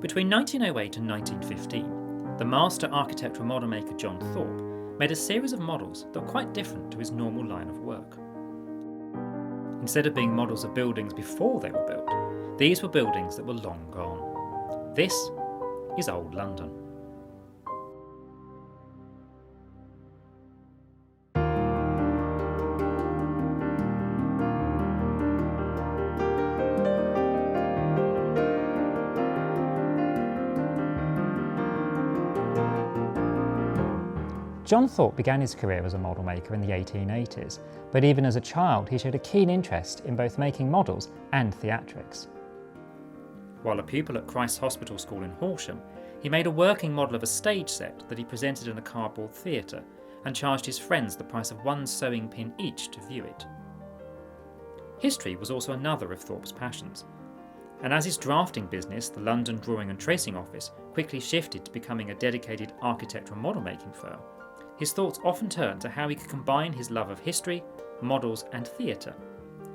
Between 1908 and 1915, the master architectural model maker John Thorpe made a series of models that were quite different to his normal line of work. Instead of being models of buildings before they were built, these were buildings that were long gone. This is Old London. John Thorpe began his career as a model maker in the 1880s, but even as a child he showed a keen interest in both making models and theatrics. While a pupil at Christ's Hospital School in Horsham, he made a working model of a stage set that he presented in a cardboard theatre and charged his friends the price of one sewing pin each to view it. History was also another of Thorpe's passions, and as his drafting business, the London Drawing and Tracing Office, quickly shifted to becoming a dedicated architectural model making firm, his thoughts often turned to how he could combine his love of history, models and theatre,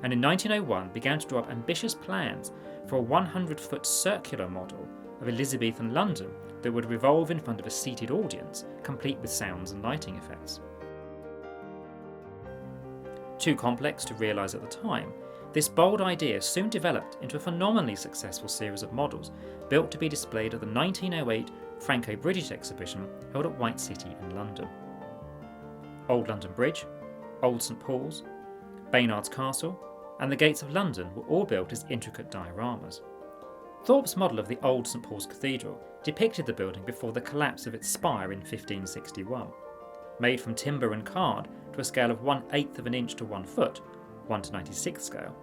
and in 1901 began to draw up ambitious plans for a 100-foot circular model of Elizabethan London that would revolve in front of a seated audience, complete with sounds and lighting effects. Too complex to realise at the time, this bold idea soon developed into a phenomenally successful series of models built to be displayed at the 1908 Franco-British exhibition held at White City in London. Old London Bridge, Old St Paul's, Baynard's Castle and the Gates of London were all built as intricate dioramas. Thorpe's model of the Old St Paul's Cathedral depicted the building before the collapse of its spire in 1561. Made from timber and card to a scale of 1/8 of an inch to 1 foot, 1:96 scale,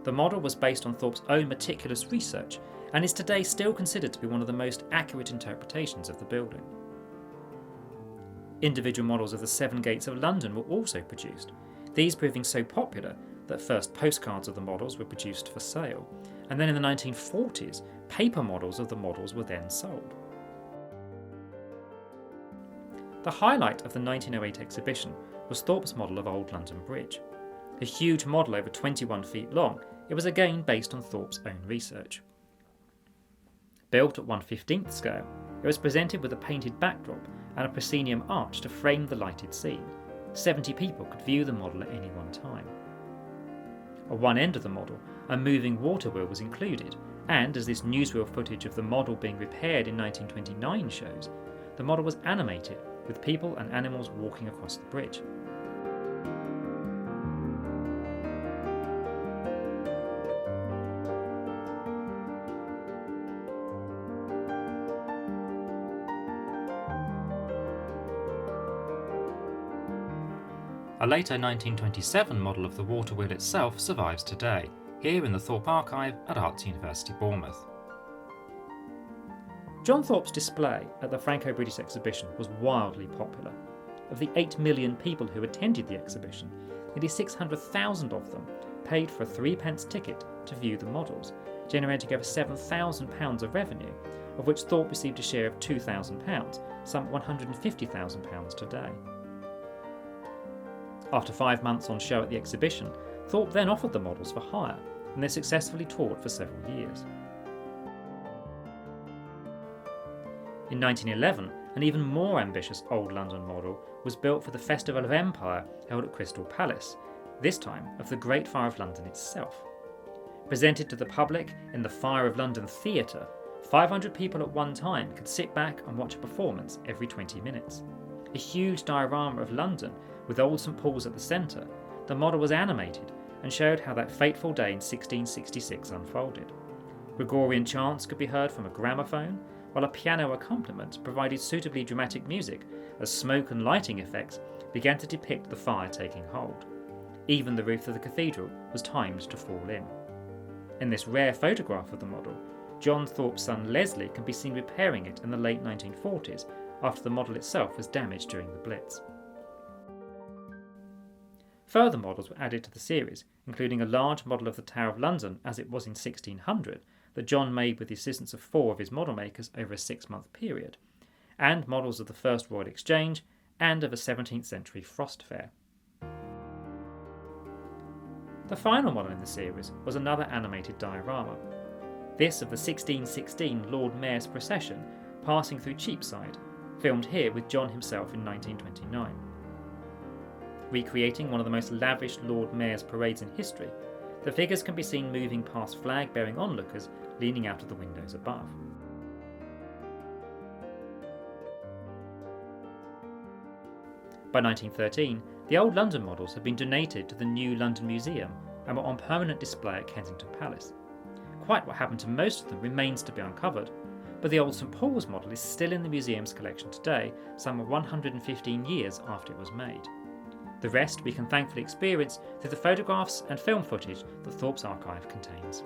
the model was based on Thorpe's own meticulous research and is today still considered to be one of the most accurate interpretations of the building. Individual models of the Seven Gates of London were also produced, these proving so popular that first postcards of the models were produced for sale, and then in the 1940s, paper models of the models were then sold. The highlight of the 1908 exhibition was Thorpe's model of Old London Bridge. A huge model over 21 feet long, it was again based on Thorpe's own research. Built at 1/15th scale, it was presented with a painted backdrop and a proscenium arch to frame the lighted scene. 70 people could view the model at any one time. At one end of the model, a moving water wheel was included, and as this newsreel footage of the model being repaired in 1929 shows, the model was animated with people and animals walking across the bridge. A later 1927 model of the water wheel itself survives today, here in the Thorpe Archive at Arts University Bournemouth. John Thorpe's display at the Franco-British exhibition was wildly popular. Of the 8 million people who attended the exhibition, nearly 600,000 of them paid for a 3p ticket to view the models, generating over £7,000 of revenue, of which Thorpe received a share of £2,000, some £150,000 today. After 5 months on show at the exhibition, Thorpe then offered the models for hire, and they successfully toured for several years. In 1911, an even more ambitious Old London model was built for the Festival of Empire held at Crystal Palace, this time of the Great Fire of London itself. Presented to the public in the Fire of London Theatre, 500 people at one time could sit back and watch a performance every 20 minutes. A huge diorama of London with Old St Paul's at the centre, the model was animated and showed how that fateful day in 1666 unfolded. Gregorian chants could be heard from a gramophone, while a piano accompaniment provided suitably dramatic music as smoke and lighting effects began to depict the fire taking hold. Even the roof of the cathedral was timed to fall in. In this rare photograph of the model, John Thorpe's son Leslie can be seen repairing it in the late 1940s after the model itself was damaged during the Blitz. Further models were added to the series, including a large model of the Tower of London as it was in 1600 that John made with the assistance of 4 of his model makers over a 6-month period, and models of the First Royal Exchange and of a 17th century Frost Fair. The final model in the series was another animated diorama. This of the 1616 Lord Mayor's procession passing through Cheapside, filmed here with John himself in 1929. Recreating one of the most lavish Lord Mayor's parades in history, the figures can be seen moving past flag-bearing onlookers leaning out of the windows above. By 1913, the old London models had been donated to the new London Museum and were on permanent display at Kensington Palace. Quite what happened to most of them remains to be uncovered, but the old St Paul's model is still in the museum's collection today, some 115 years after it was made. The rest we can thankfully experience through the photographs and film footage that Thorpe's archive contains.